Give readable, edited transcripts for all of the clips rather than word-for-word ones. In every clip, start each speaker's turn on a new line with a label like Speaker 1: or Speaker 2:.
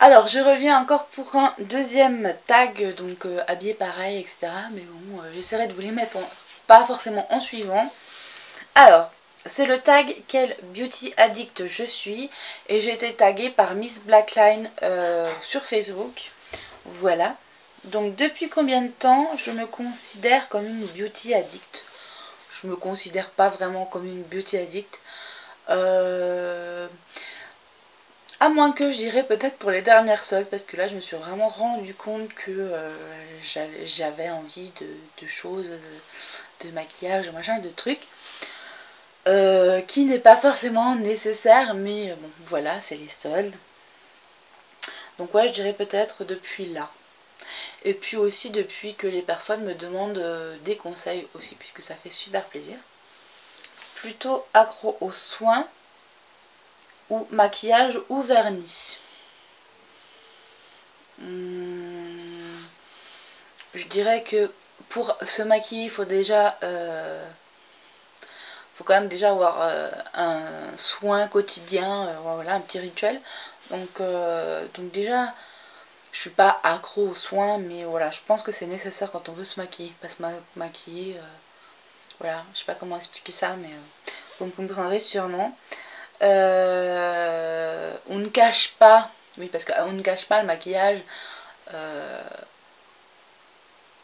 Speaker 1: Alors je reviens encore pour un deuxième tag, donc habillé pareil, etc. Mais bon, j'essaierai de vous les mettre pas forcément en suivant. Alors, c'est le tag quel beauty addict je suis. Et j'ai été taguée par Miss Blackline sur Facebook. Voilà. Donc depuis combien de temps je me considère comme une beauty addict? Je me considère pas vraiment comme une beauty addict. À moins que je dirais peut-être pour les dernières soldes, parce que là je me suis vraiment rendu compte que j'avais envie de choses, de maquillage, de machin, de trucs, qui n'est pas forcément nécessaire, mais bon voilà, c'est les soldes. Donc ouais, je dirais peut-être depuis là. Et puis aussi depuis que les personnes me demandent des conseils aussi, puisque ça fait super plaisir. Plutôt accro aux soins, ou maquillage ou vernis. Je dirais que pour se maquiller, il faut déjà faut quand même déjà avoir un soin quotidien, voilà, un petit rituel. Donc déjà, je suis pas accro aux soins, mais voilà, je pense que c'est nécessaire quand on veut se maquiller. Pas se maquiller, voilà, je sais pas comment expliquer ça, mais vous me comprendrez sûrement. On ne cache pas, oui, parce qu'on ne cache pas le maquillage. Euh,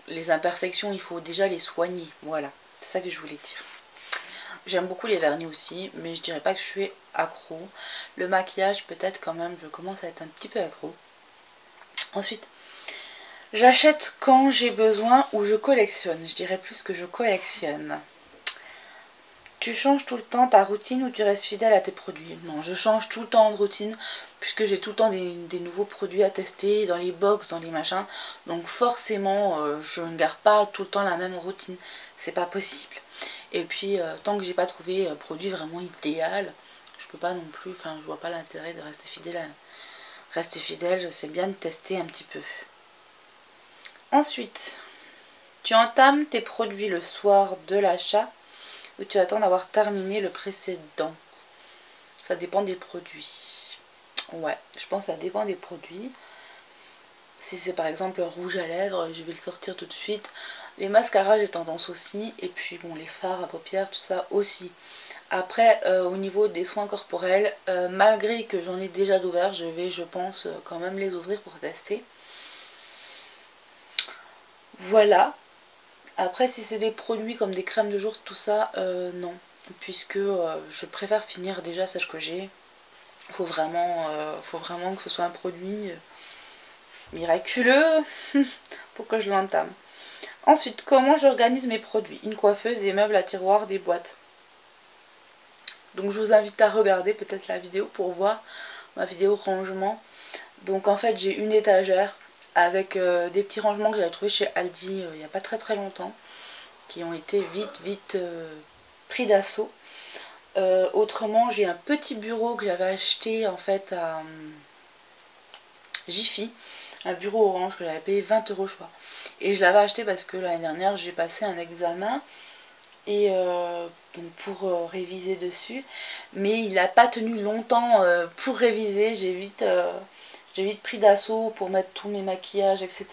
Speaker 1: les imperfections, il faut déjà les soigner. Voilà, c'est ça que je voulais dire. J'aime beaucoup les vernis aussi, mais je dirais pas que je suis accro. Le maquillage, peut-être quand même, je commence à être un petit peu accro. Ensuite, j'achète quand j'ai besoin ou je collectionne. Je dirais plus que je collectionne. Tu changes tout le temps ta routine ou tu restes fidèle à tes produits? Non, je change tout le temps de routine puisque j'ai tout le temps des nouveaux produits à tester dans les box, dans les machins. Donc forcément, je ne garde pas tout le temps la même routine. C'est pas possible. Et puis, tant que j'ai pas trouvé un produit vraiment idéal, je peux pas non plus, enfin, je vois pas l'intérêt de rester fidèle. Rester fidèle, c'est bien de tester un petit peu. Ensuite, tu entames tes produits le soir de l'achat ou tu attends d'avoir terminé le précédent? Ça dépend des produits. Ouais, je pense que ça dépend des produits. Si c'est par exemple un rouge à lèvres, je vais le sortir tout de suite. Les mascaras, j'ai tendance aussi. Et puis bon, les fards à paupières, tout ça aussi. Après, au niveau des soins corporels, malgré que j'en ai déjà d'ouvert, je vais, je pense, quand même les ouvrir pour tester. Voilà. Après, si c'est des produits comme des crèmes de jour, tout ça, non. Puisque je préfère finir déjà celle que j'ai. Faut vraiment que ce soit un produit miraculeux pour que je l'entame. Ensuite, comment j'organise mes produits? Une coiffeuse, des meubles à tiroirs, des boîtes. Donc je vous invite à regarder peut-être la vidéo pour voir ma vidéo rangement. Donc en fait j'ai une étagère avec des petits rangements que j'avais trouvé chez Aldi il n'y a pas très longtemps, qui ont été vite pris d'assaut. Autrement j'ai un petit bureau que j'avais acheté en fait à Jiffy, un bureau orange que j'avais payé 20 € je crois. Et je l'avais acheté parce que l'année dernière j'ai passé un examen et donc pour réviser dessus, mais il n'a pas tenu longtemps pour réviser. J'ai vite pris d'assaut pour mettre tous mes maquillages, etc.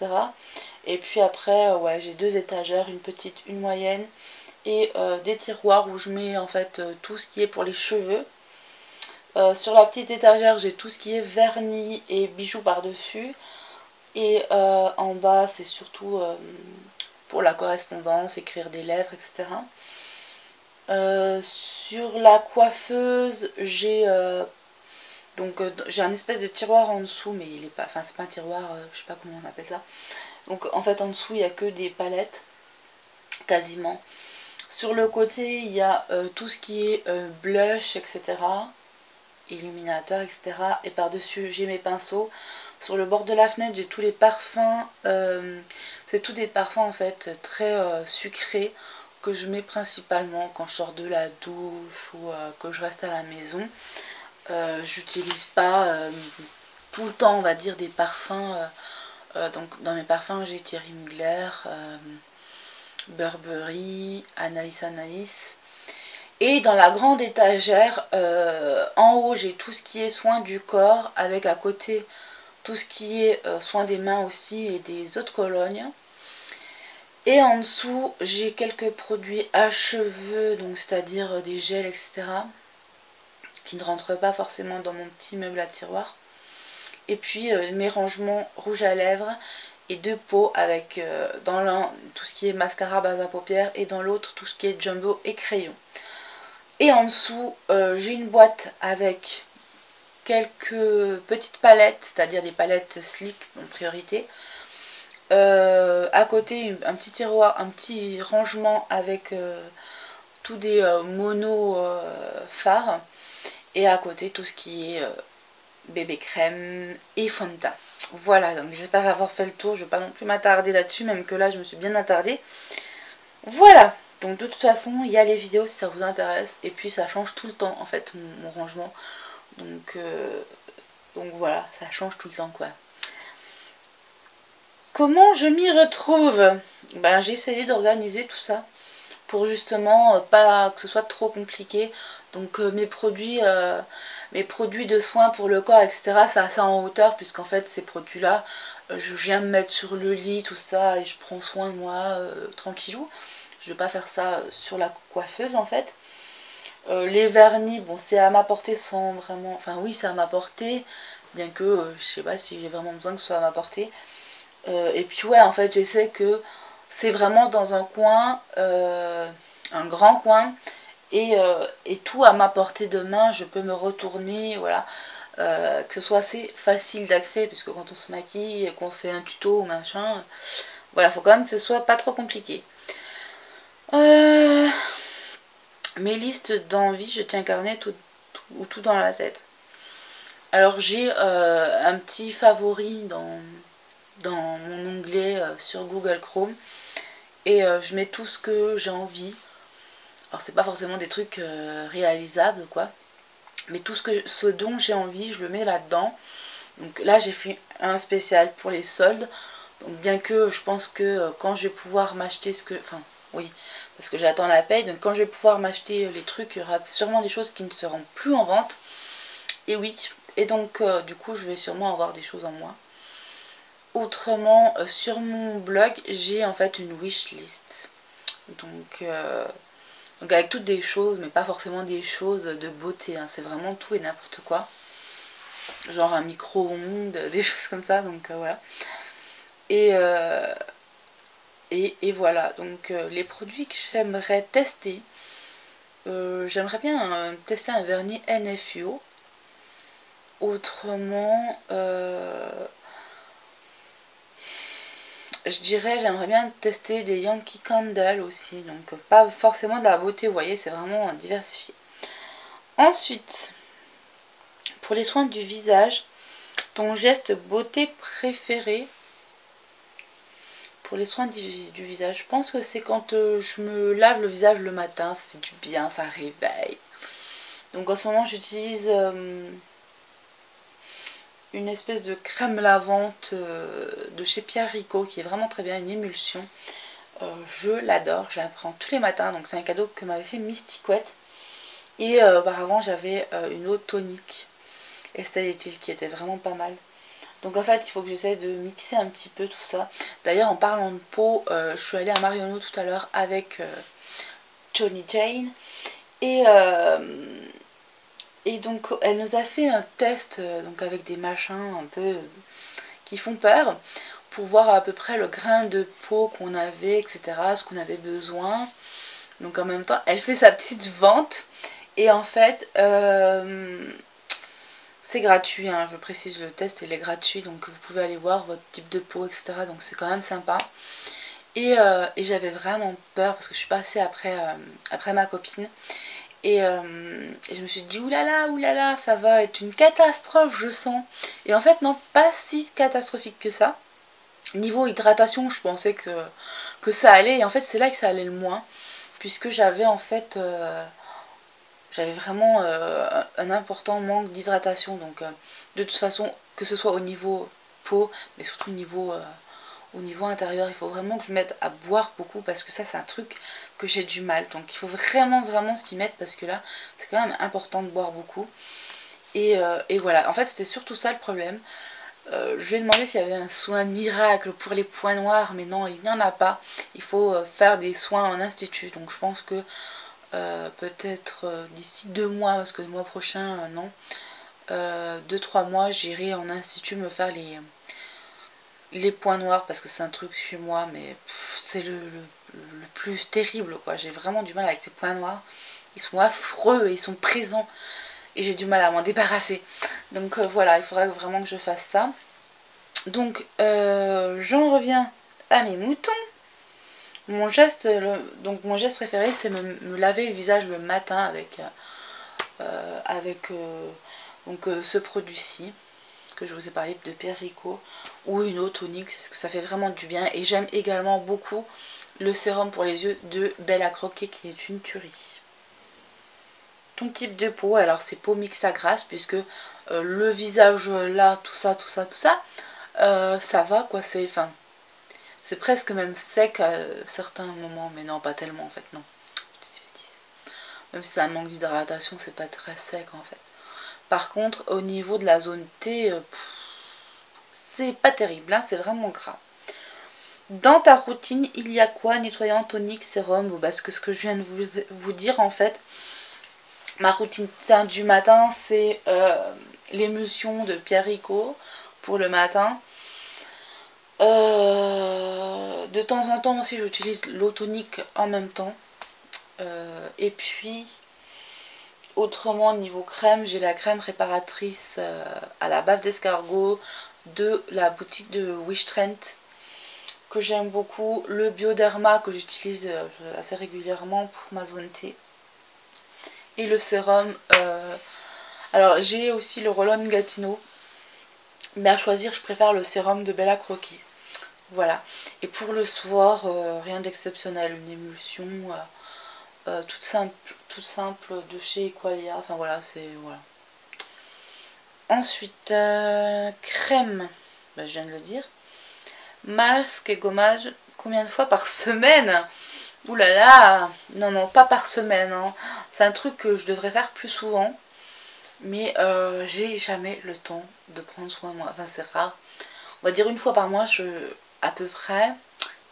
Speaker 1: Et puis après, ouais, j'ai deux étagères, une petite, une moyenne, et des tiroirs où je mets en fait tout ce qui est pour les cheveux. Sur la petite étagère, j'ai tout ce qui est vernis et bijoux par-dessus. Et en bas, c'est surtout pour la correspondance, écrire des lettres, etc. Sur la coiffeuse, j'ai un espèce de tiroir en dessous, mais il est pas, enfin c'est pas un tiroir, je sais pas comment on appelle ça. Donc en fait en dessous il y a que des palettes, quasiment. Sur le côté il y a tout ce qui est blush, etc. Illuminateur, etc. Et par-dessus j'ai mes pinceaux. Sur le bord de la fenêtre j'ai tous les parfums. C'est tous des parfums en fait très sucrés que je mets principalement quand je sors de la douche ou que je reste à la maison. J'utilise pas tout le temps on va dire des parfums. Donc dans mes parfums j'ai Thierry Mugler, Burberry, Anaïs Anaïs. Et dans la grande étagère, en haut j'ai tout ce qui est soins du corps avec à côté tout ce qui est soin des mains aussi et des eaux de Cologne. Et en dessous, j'ai quelques produits à cheveux, donc c'est-à-dire des gels, etc. qui ne rentrent pas forcément dans mon petit meuble à tiroir. Et puis mes rangements rouge à lèvres et deux pots avec dans l'un tout ce qui est mascara, base à paupières et dans l'autre tout ce qui est jumbo et crayon. Et en dessous, j'ai une boîte avec quelques petites palettes, c'est-à-dire des palettes slick en priorité. À côté, un petit tiroir, un petit rangement avec tous des monos fards. Et à côté, tout ce qui est bébé crème et Fanta. Voilà, donc j'espère avoir fait le tour. Je ne vais pas non plus m'attarder là-dessus, même que là, je me suis bien attardée. Voilà, donc de toute façon, il y a les vidéos si ça vous intéresse. Et puis, ça change tout le temps, en fait, mon rangement. Donc voilà, ça change tout le temps, quoi. Comment je m'y retrouve? Ben, j'ai essayé d'organiser tout ça pour justement pas que ce soit trop compliqué. Donc mes produits de soins pour le corps, etc. c'est assez en hauteur puisqu'en fait ces produits-là, je viens me mettre sur le lit, tout ça, et je prends soin de moi tranquillou. Je vais pas faire ça sur la coiffeuse en fait. Les vernis, bon c'est à ma portée sans vraiment... Enfin oui c'est à ma portée, bien que je sais pas si j'ai vraiment besoin que ce soit à ma portée. Et puis ouais en fait j'essaie que c'est vraiment dans un coin, un grand coin, et tout à ma portée de main, je peux me retourner, voilà, que ce soit assez facile d'accès, puisque quand on se maquille et qu'on fait un tuto ou machin, voilà, faut quand même que ce soit pas trop compliqué. Mes listes d'envie, je tiens un carnet tout dans la tête. Alors j'ai un petit favori dans mon onglet sur Google Chrome, et je mets tout ce que j'ai envie. Alors c'est pas forcément des trucs réalisables quoi, mais tout ce dont j'ai envie, je le mets là-dedans. Donc là j'ai fait un spécial pour les soldes. Donc bien que je pense que quand je vais pouvoir m'acheter ce que... Enfin oui, parce que j'attends la paye. Donc quand je vais pouvoir m'acheter les trucs, il y aura sûrement des choses qui ne seront plus en vente. Et oui, et donc du coup je vais sûrement avoir des choses en moins. Autrement, sur mon blog, j'ai en fait une wishlist. Donc avec toutes des choses, mais pas forcément des choses de beauté, hein. C'est vraiment tout et n'importe quoi. Genre un micro-ondes, des choses comme ça, donc voilà. Et voilà, donc les produits que j'aimerais tester, j'aimerais bien tester un vernis NFUO. Autrement, je dirais j'aimerais bien tester des Yankee Candle aussi, donc pas forcément de la beauté, vous voyez, c'est vraiment diversifié. Ensuite, pour les soins du visage, ton geste beauté préféré. Pour les soins du visage, je pense que c'est quand je me lave le visage le matin, ça fait du bien, ça réveille. Donc en ce moment j'utilise une espèce de crème lavante de chez Pierre Rico qui est vraiment très bien, une émulsion. Je l'adore, je la prends tous les matins, donc c'est un cadeau que m'avait fait Mysticouette. Et auparavant j'avais une eau tonique Estelle Ethyl qui était vraiment pas mal. Donc en fait il faut que j'essaie de mixer un petit peu tout ça. D'ailleurs en parlant de peau, je suis allée à Marionneau tout à l'heure avec Johnny Jane. Et donc elle nous a fait un test donc avec des machins un peu qui font peur pour voir à peu près le grain de peau qu'on avait, etc. Ce qu'on avait besoin. Donc en même temps elle fait sa petite vente. Et en fait c'est gratuit, hein, je précise, le test il est gratuit, donc vous pouvez aller voir votre type de peau, etc. Donc c'est quand même sympa. Et j'avais vraiment peur parce que je suis passée après ma copine. Et je me suis dit oulala, ça va être une catastrophe, je sens. Et en fait, non, pas si catastrophique que ça. Niveau hydratation, je pensais que ça allait. Et en fait, c'est là que ça allait le moins. Puisque j'avais en fait... j'avais vraiment un important manque d'hydratation. Donc de toute façon, que ce soit au niveau peau, mais surtout au niveau intérieur, il faut vraiment que je m'aide à boire beaucoup parce que ça c'est un truc que j'ai du mal. Donc il faut vraiment s'y mettre parce que là c'est quand même important de boire beaucoup. Et voilà, en fait c'était surtout ça le problème. Je lui ai demandé s'il y avait un soin miracle pour les points noirs, mais non, il n'y en a pas. Il faut faire des soins en institut. Donc je pense que peut-être d'ici 2 mois, parce que le mois prochain, non. 2-3 mois, j'irai en institut me faire les points noirs, parce que c'est un truc chez moi, mais c'est le plus terrible, quoi. J'ai vraiment du mal avec ces points noirs. Ils sont affreux, ils sont présents, et j'ai du mal à m'en débarrasser. Donc voilà, il faudra vraiment que je fasse ça. Donc j'en reviens à mes moutons. Mon geste, mon geste préféré, c'est me laver le visage le matin avec ce produit-ci que je vous ai parlé de Pierrico, ou une eau tonique, c'est ce que ça fait vraiment du bien. Et j'aime également beaucoup le sérum pour les yeux de Belle à Croquer, qui est une tuerie. Ton type de peau, alors c'est peau mixte à grasse, puisque le visage là, tout ça, ça va quoi, c'est presque même sec à certains moments, mais non, pas tellement en fait, non. Même si c'est un manque d'hydratation, c'est pas très sec en fait. Par contre, au niveau de la zone T, c'est pas terrible, hein, c'est vraiment gras. Dans ta routine, il y a quoi? Nettoyant, tonique, sérum, parce que ce que je viens de vous dire en fait, ma routine du matin, c'est l'émulsion de Pierrico pour le matin. De temps en temps aussi, j'utilise l'eau tonique en même temps. Et puis, autrement, niveau crème, j'ai la crème réparatrice à la bave d'escargot de la boutique de Wish Trent, que j'aime beaucoup. Le Bioderma que j'utilise assez régulièrement pour ma zone T. Et le sérum. Alors, j'ai aussi le Roll-On Gatineau. Mais à choisir, je préfère le sérum de Bella Croquis. Voilà. Et pour le soir, rien d'exceptionnel. Une émulsion toute simple de chez Equalia. Enfin voilà, c'est... Voilà. Ensuite, crème. Ben, je viens de le dire. Masque et gommage. Combien de fois par semaine? Ouh là là. Non, non, pas par semaine. Hein. C'est un truc que je devrais faire plus souvent. Mais j'ai jamais le temps de prendre soin de moi. Enfin, c'est rare. On va dire une fois par mois, à peu près,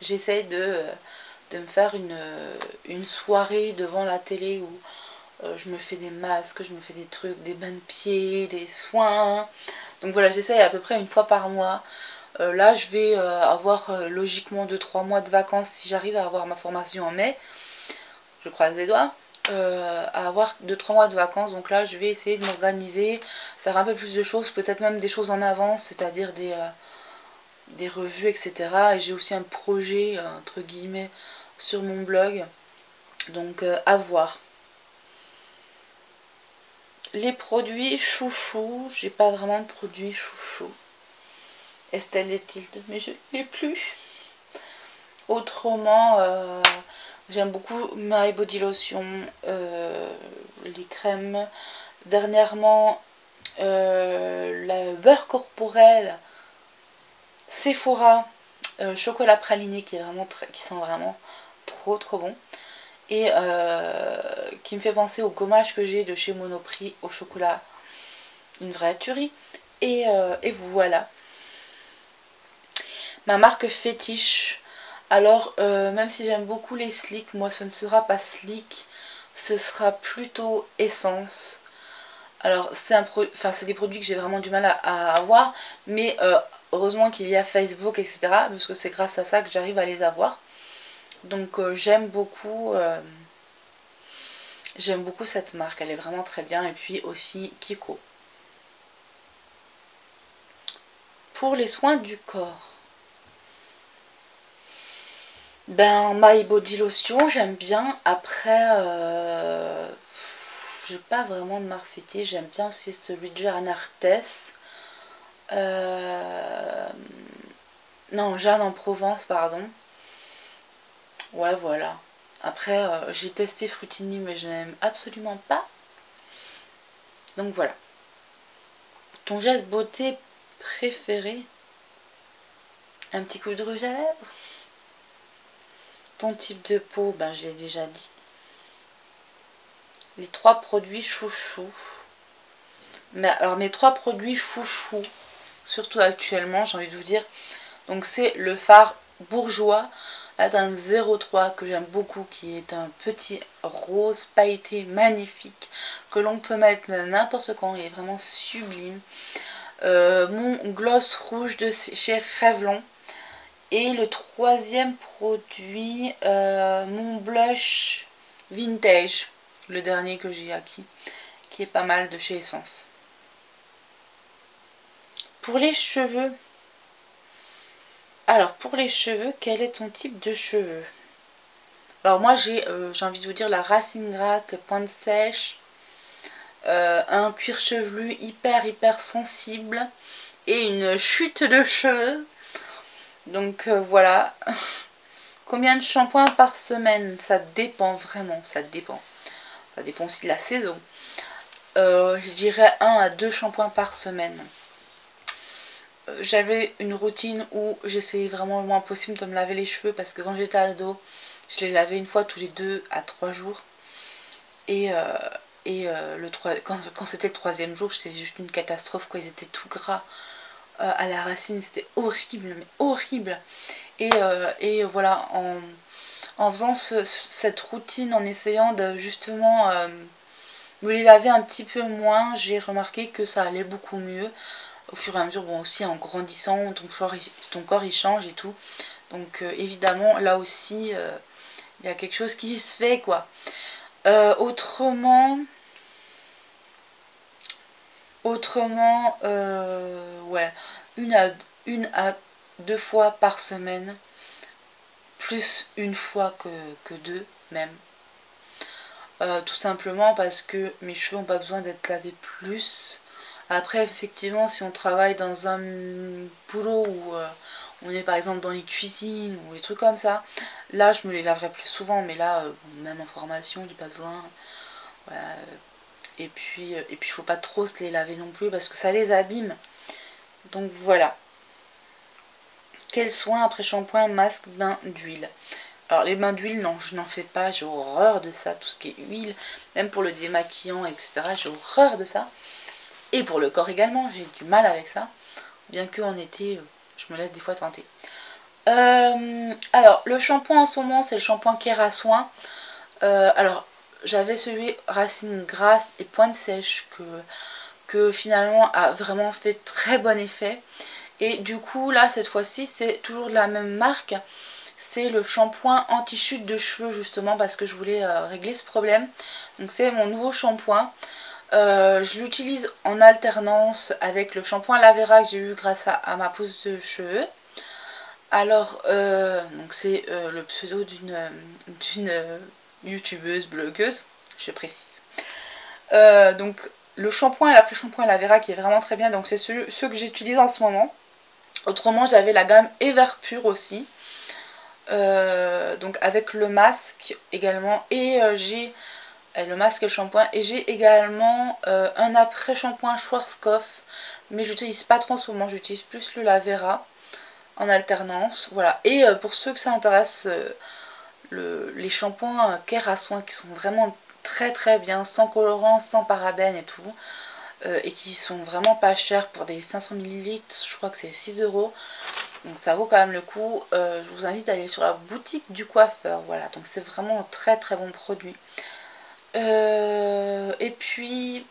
Speaker 1: j'essaye de me faire une soirée devant la télé où je me fais des masques, je me fais des trucs, des bains de pieds, des soins. Donc voilà, j'essaye à peu près une fois par mois. Là, je vais avoir logiquement 2-3 mois de vacances si j'arrive à avoir ma formation en mai. Je croise les doigts. À avoir 2-3 mois de vacances, donc là je vais essayer de m'organiser, faire un peu plus de choses, peut-être même des choses en avance, c'est-à-dire des revues, etc. Et j'ai aussi un projet, entre guillemets, sur mon blog, donc à voir. Les produits chouchou, j'ai pas vraiment de produits chouchou. Estelle et Tilde, mais je ne l'ai plus. Autrement, j'aime beaucoup My Body Lotion, les crèmes. Dernièrement, la beurre corporel Sephora chocolat praliné qui sent vraiment trop bon. Et qui me fait penser au gommage que j'ai de chez Monoprix au chocolat. Une vraie tuerie. Et voilà. Ma marque fétiche. Alors, même si j'aime beaucoup les slick, moi ce ne sera pas slick, ce sera plutôt essence. Alors, c'est des produits que j'ai vraiment du mal à avoir, mais heureusement qu'il y a Facebook, etc. Parce que c'est grâce à ça que j'arrive à les avoir. Donc, j'aime beaucoup cette marque, elle est vraiment très bien. Et puis aussi Kiko. Pour les soins du corps. Ben, My Body Lotion, j'aime bien. Après, j'ai pas vraiment de marque fétiche. J'aime bien aussi celui de Jeanne Arthès. Non, Jeanne en Provence, pardon. Ouais, voilà. Après, j'ai testé Frutini, mais je n'aime absolument pas. Donc voilà. Ton geste beauté préféré? Un petit coup de rouge à lèvres? Ton type de peau, ben je l'ai déjà dit. Les 3 produits chouchou. Mais alors mes 3 produits chouchou surtout actuellement, j'ai envie de vous dire. Donc c'est le fard bourgeois, là c'est un 03 que j'aime beaucoup, qui est un petit rose pailleté magnifique, que l'on peut mettre n'importe quand, il est vraiment sublime. Mon gloss rouge de chez Revlon. Et le troisième produit, mon blush vintage, le dernier que j'ai acquis, qui est pas mal de chez Essence. Pour les cheveux, alors pour les cheveux, quel est ton type de cheveux? Alors moi j'ai envie de vous dire la racine grasse, les pointes sèches, un cuir chevelu hyper sensible et une chute de cheveux. Donc voilà. Combien de shampoings par semaine? Ça dépend vraiment, ça dépend. Ça dépend aussi de la saison. Je dirais 1 à 2 shampoings par semaine. J'avais une routine où j'essayais vraiment le moins possible de me laver les cheveux parce que quand j'étais ado, je les lavais une fois tous les 2 à 3 jours. Et quand c'était le troisième jour, c'était juste une catastrophe, quoi. Ils étaient tout gras à la racine, c'était horrible, mais horrible. Et voilà, en faisant cette routine, en essayant de justement me les laver un petit peu moins, j'ai remarqué que ça allait beaucoup mieux. Au fur et à mesure, bon aussi en grandissant, ton corps il change et tout. Donc évidemment, là aussi, il y a quelque chose qui se fait, quoi. Autrement, ouais, une à deux fois par semaine, plus une fois que deux même. Tout simplement parce que mes cheveux n'ont pas besoin d'être lavés plus. Après, effectivement, si on travaille dans un boulot où on est par exemple dans les cuisines ou des trucs comme ça, là je me les laverai plus souvent, mais là, même en formation, j'ai pas besoin. Voilà. Et puis il faut pas trop se les laver non plus parce que ça les abîme. Donc voilà. Quels soins après shampoing, masque, bain d'huile? Alors les bains d'huile, non, je n'en fais pas, j'ai horreur de ça, tout ce qui est huile, même pour le démaquillant, etc. J'ai horreur de ça. Et pour le corps également, j'ai du mal avec ça. Bien qu'en été, je me laisse des fois tenter. Alors, le shampoing en ce moment, c'est le shampoing Kerasoin. Alors, j'avais celui racine grasse et pointe sèche que finalement a vraiment fait très bon effet. Et du coup, là, cette fois-ci, c'est toujours de la même marque. C'est le shampoing anti-chute de cheveux, justement, parce que je voulais régler ce problème. Donc, c'est mon nouveau shampoing. Je l'utilise en alternance avec le shampoing Lavera que j'ai eu grâce à ma pousse de cheveux. Alors, donc c'est le pseudo d'une youtubeuse, blogueuse, je précise. Donc, le shampoing et l'après-shampoing Lavera qui est vraiment très bien, donc c'est ceux que j'utilise en ce moment. Autrement, j'avais la gamme Everpure aussi. Donc avec le masque également, et j'ai le masque et le shampoing, et j'ai également un après shampoing Schwarzkopf, mais j'utilise pas trop en ce moment, j'utilise plus le Lavera en alternance. Voilà. Et pour ceux que ça intéresse, les shampoings Kerasoin qui sont vraiment très bien, sans colorant, sans parabènes et tout, et qui sont vraiment pas chers pour des 500 ml, je crois que c'est 6 €. Donc ça vaut quand même le coup. Je vous invite à aller sur la boutique du coiffeur. Voilà, donc c'est vraiment un très bon produit. Et puis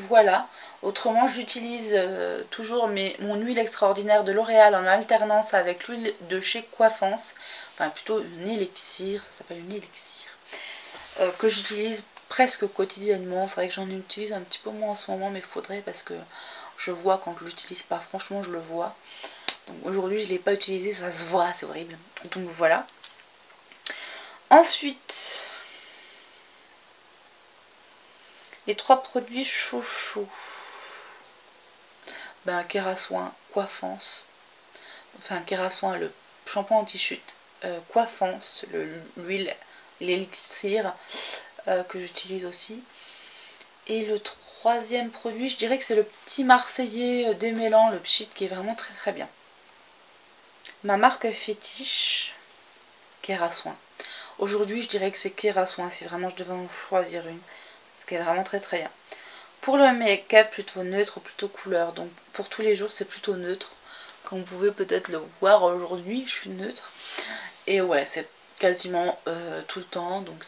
Speaker 1: voilà. Autrement, j'utilise toujours mon huile extraordinaire de L'Oréal en alternance avec l'huile de chez Coiffance. Enfin, plutôt une élixir, ça s'appelle une élixir. Que j'utilise presque quotidiennement. C'est vrai que j'en utilise un petit peu moins en ce moment, mais il faudrait parce que je vois quand je l'utilise pas. Franchement, je le vois. Donc aujourd'hui, je ne l'ai pas utilisé, ça se voit, c'est horrible. Donc voilà. Ensuite, les 3 produits chouchou. Ben, Kerasoin, Coiffance. Enfin, Kerasoin, le shampoing anti-chute. Coiffance, l'huile, l'élixir que j'utilise aussi. Et le troisième produit, je dirais que c'est le petit Marseillais démêlant, le pchit, qui est vraiment très bien. Ma marque fétiche, Kerasoin. Aujourd'hui, je dirais que c'est Kerasoin, si vraiment je devais en choisir une. Parce qu'elle est vraiment très bien. Pour le make-up, plutôt neutre ou plutôt couleur. Donc pour tous les jours, c'est plutôt neutre. Comme vous pouvez peut-être le voir aujourd'hui, je suis neutre. Et ouais, c'est quasiment tout le temps. Donc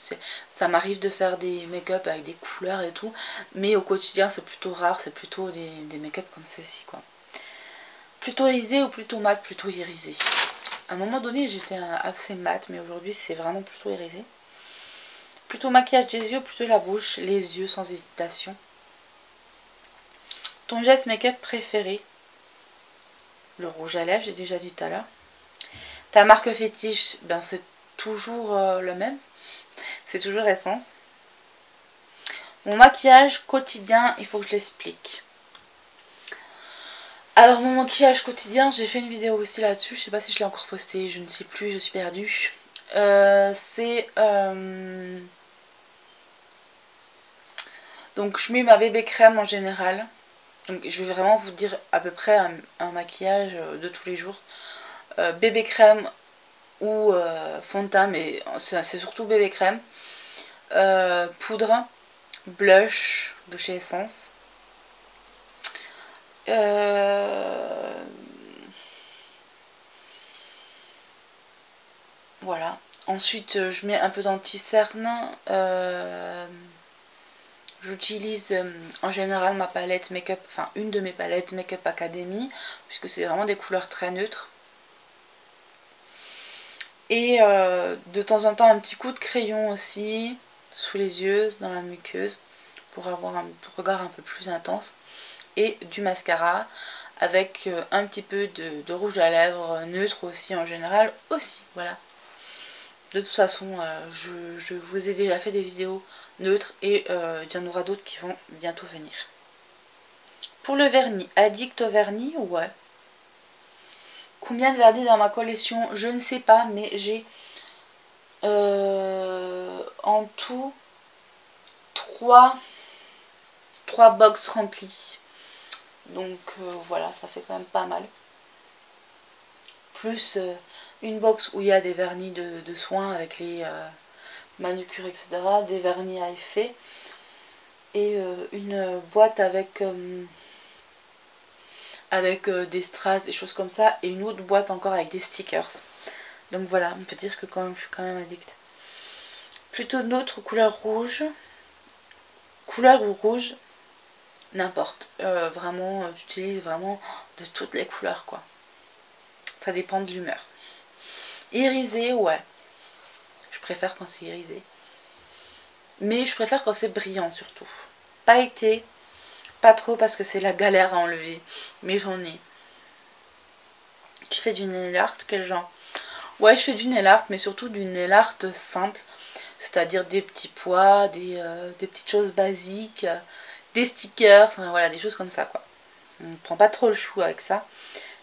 Speaker 1: ça m'arrive de faire des make-up avec des couleurs et tout. Mais au quotidien, c'est plutôt rare. C'est plutôt des make-up comme ceci, quoi. Plutôt irisé ou plutôt mat? Plutôt irisé. À un moment donné, j'étais assez mat, mais aujourd'hui, c'est vraiment plutôt irisé. Plutôt maquillage des yeux, plutôt la bouche, les yeux sans hésitation. Ton geste make-up préféré? Le rouge à lèvres, j'ai déjà dit tout à l'heure. Ta marque fétiche, ben c'est toujours le même. C'est toujours Essence. Mon maquillage quotidien, il faut que je l'explique. Alors mon maquillage quotidien, j'ai fait une vidéo aussi là-dessus. Je sais pas si je l'ai encore postée, je ne sais plus, je suis perdue. Donc je mets ma bébé crème en général. Donc je vais vraiment vous dire à peu près un maquillage de tous les jours. Bébé crème ou fond de teint, mais c'est surtout bébé crème. Poudre, blush de chez Essence. Voilà. Ensuite, je mets un peu d'anti-cerne. J'utilise en général ma palette make-up, enfin une de mes palettes Make-up Academy, puisque c'est vraiment des couleurs très neutres. Et de temps en temps un petit coup de crayon aussi, sous les yeux, dans la muqueuse, pour avoir un regard un peu plus intense. Et du mascara, avec un petit peu de rouge à lèvres neutre aussi en général aussi, voilà. De toute façon, je vous ai déjà fait des vidéos neutres et il y en aura d'autres qui vont bientôt venir. Pour le vernis, addict au vernis? Ouais. Combien de vernis dans ma collection? Je ne sais pas, mais j'ai en tout 3 box remplies. Donc voilà, ça fait quand même pas mal. Plus une box où il y a des vernis de soins avec les manucures, etc. Des vernis à effet. Et une boîte avec des strass, des choses comme ça. Et une autre boîte encore avec des stickers. Donc voilà, on peut dire que quand même, je suis quand même addict. Plutôt neutre, couleur rouge. Couleur ou rouge, n'importe. Vraiment, j'utilise vraiment de toutes les couleurs, quoi. Ça dépend de l'humeur. Irisé, ouais. Je préfère quand c'est irisé. Mais je préfère quand c'est brillant, surtout. Pailleté, pas trop parce que c'est la galère à enlever. Mais j'en ai. Tu fais du nail art, quel genre? Ouais, je fais du nail art, mais surtout du nail art simple. C'est-à-dire des petits pois, des petites choses basiques, des stickers, enfin, voilà, des choses comme ça, quoi. On ne prend pas trop le chou avec ça.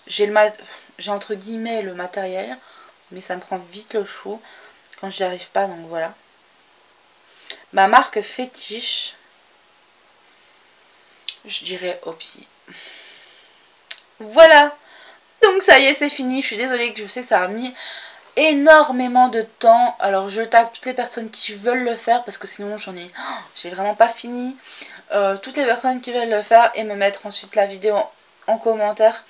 Speaker 1: J'ai entre guillemets le matériel, mais ça me prend vite le chou quand j'y arrive pas, donc voilà. Ma marque fétiche, je dirais Opsi. Voilà. Donc ça y est, c'est fini. Je suis désolée que je sais que ça a mis énormément de temps. Alors je tag toutes les personnes qui veulent le faire parce que sinon j'ai vraiment pas fini. Toutes les personnes qui veulent le faire et me mettre ensuite la vidéo en commentaire.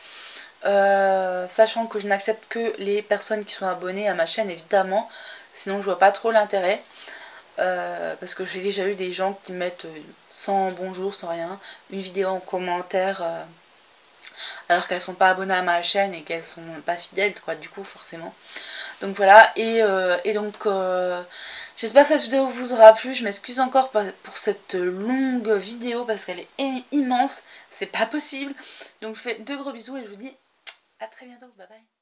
Speaker 1: Sachant que je n'accepte que les personnes qui sont abonnées à ma chaîne, évidemment. Sinon je vois pas trop l'intérêt. Parce que j'ai déjà eu des gens qui mettent sans bonjour, sans rien, une vidéo en commentaire alors qu'elles sont pas abonnées à ma chaîne et qu'elles sont pas fidèles, quoi, du coup, forcément. Donc voilà, et donc j'espère que cette vidéo vous aura plu. Je m'excuse encore pour cette longue vidéo parce qu'elle est immense, c'est pas possible. Donc je vous fais de gros bisous et je vous dis à très bientôt, bye bye.